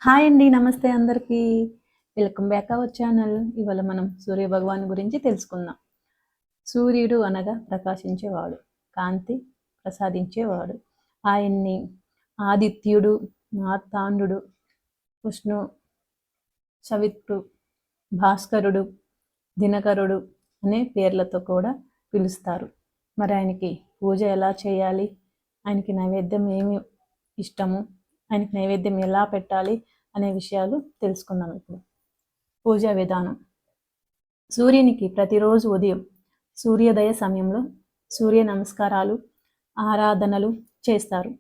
Hi అండి. నమస్తే అందరికీ. Welcome back our channel. ఇవాళ మనం సూర్య భగవాన్ గురించి తెలుసుకుందాం. సూర్యుడు అనగా ప్రకాశించేవాడు, కాంతి ప్రసాదించేవాడు. ఆయన్ని ఆదిత్యుడు, మార్తాండుడు, విష్ణు, సవిత్రు, భాస్కరుడు, దినకరుడు అనే పేర్లతో కూడా పిలుస్తారు. మరి ఆయనకి పూజ ఎలా చేయాలి, ఆయనకి నైవేద్యం ఏమి ఇష్టము, ఆయనకి నైవేద్యం ఎలా పెట్టాలి అనే విషయాలు తెలుసుకుందాం. ఇప్పుడు పూజా విధానం. సూర్యునికి ప్రతిరోజు ఉదయం సూర్యోదయ సమయంలో సూర్య నమస్కారాలు, ఆరాధనలు చేస్తారు.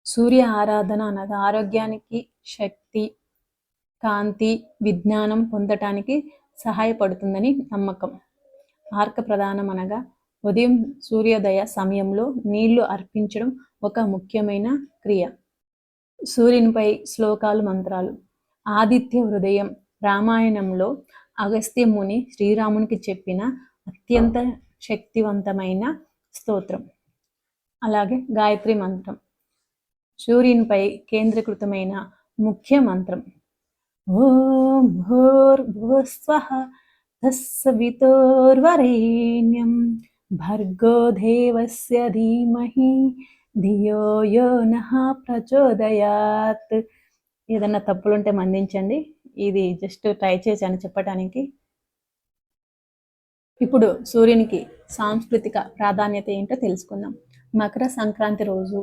సూర్య ఆరాధన అనగా ఆరోగ్యానికి, శక్తి, కాంతి, విజ్ఞానం పొందటానికి సహాయపడుతుందని నమ్మకం. ఆర్క ప్రదానం అనగా ఉదయం సూర్యోదయ సమయంలో నీళ్లు అర్పించడం ఒక ముఖ్యమైన క్రియ. సూర్యునిపై శ్లోకాలు, మంత్రాలు. ఆదిత్య హృదయం రామాయణంలో అగస్త్య ముని శ్రీరామునికి చెప్పిన అత్యంత శక్తివంతమైన స్తోత్రం. అలాగే గాయత్రి మంత్రం సూర్యునిపై కేంద్రీకృతమైన ముఖ్య మంత్రం. ఓం భూర్భువస్వః తస్సవితుర్వరేణ్యం భర్గో దేవస్య ధీమహి ధియో యో నః ప్రచోదయాత్. ఏదన్నా తప్పులుంటే మన్నించండి, ఇది జస్ట్ ట్రై చేశాను చెప్పడానికి. ఇప్పుడు సూర్యునికి సాంస్కృతిక ప్రాధాన్యత ఏంటో తెలుసుకుందాం. మకర సంక్రాంతి రోజు,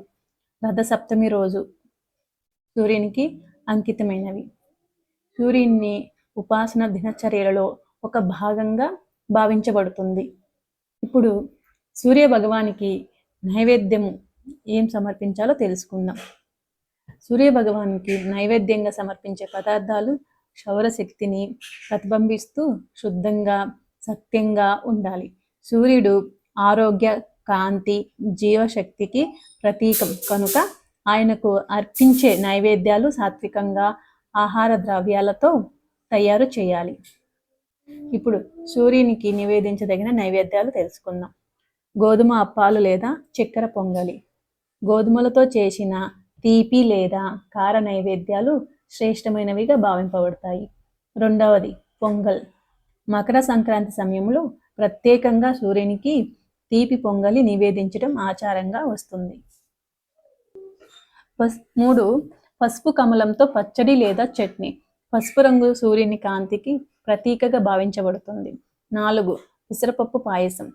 రథసప్తమి రోజు సూర్యునికి అంకితమైనవి. సూర్యుని ఉపాసన దినచర్యలలో ఒక భాగంగా భావించబడుతుంది. ఇప్పుడు సూర్య భగవానికి నైవేద్యము ఏం సమర్పించాలో తెలుసుకుందాం. సూర్య భగవానికి నైవేద్యంగా సమర్పించే పదార్థాలు సౌరశక్తిని ప్రతిబింబిస్తూ శుద్ధంగా, సత్యంగా ఉండాలి. సూర్యుడు ఆరోగ్య, కాంతి, జీవశక్తికి ప్రతీకం కనుక ఆయనకు అర్పించే నైవేద్యాలు సాత్వికంగా, ఆహార ద్రవ్యాలతో తయారు చేయాలి. ఇప్పుడు సూర్యునికి నివేదించదగిన నైవేద్యాలు తెలుసుకుందాం. గోధుమ అప్పాలు లేదా చక్కెర పొంగలి. గోధుమలతో చేసిన తీపి లేదా కార నైవేద్యాలు శ్రేష్టమైనవిగా భావింపబడతాయి. రెండవది పొంగల్. మకర సంక్రాంతి సమయంలో ప్రత్యేకంగా సూర్యునికి తీపి పొంగలి నివేదించడం ఆచారంగా వస్తుంది. 3. పసుపు కమలంతో పచ్చడి లేదా చట్నీ. పసుపు రంగు సూర్యుని కాంతికి ప్రతీకగా భావించబడుతుంది. 4. పెసరపప్పు పాయసం.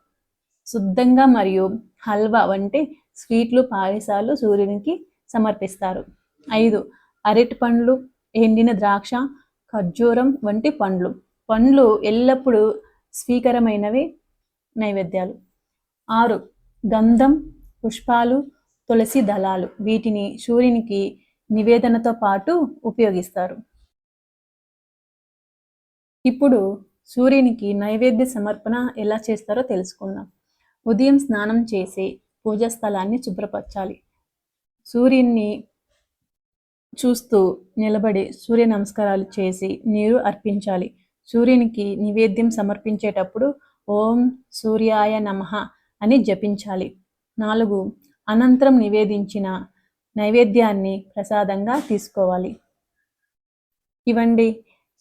శుద్ధంగా మరియు హల్వా వంటి స్వీట్లు, పాయసాలు సూర్యునికి సమర్పిస్తారు. 5. అరటి పండ్లు, ఎండిన ద్రాక్ష, ఖర్జూరం వంటి పండ్లు. పండ్లు ఎల్లప్పుడూ స్వీకరమైనవి నైవేద్యాలు. 6. గంధం, పుష్పాలు, తులసి దళాలు. వీటిని సూర్యునికి నివేదనతో పాటు ఉపయోగిస్తారు. ఇప్పుడు సూర్యునికి నైవేద్య సమర్పణ ఎలా చేస్తారో తెలుసుకుందాం. ఉదయం స్నానం చేసి పూజా స్థలాన్ని శుభ్రపరచాలి. సూర్యున్ని చూస్తూ నిలబడి సూర్య నమస్కారాలు చేసి నీరు అర్పించాలి. సూర్యునికి నివేద్యం సమర్పించేటప్పుడు ఓం సూర్యాయ నమః అని జపించాలి. 4. అనంతరం నివేదించిన నైవేద్యాన్ని ప్రసాదంగా తీసుకోవాలి. ఇవండి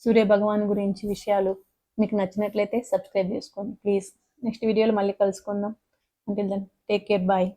సూర్య భగవాన్ గురించి విషయాలు. మీకు నచ్చినట్లయితే సబ్స్క్రైబ్ చేసుకోండి ప్లీజ్. నెక్స్ట్ వీడియోలో మళ్ళీ కలుసుకుందాం. Until then take care, bye.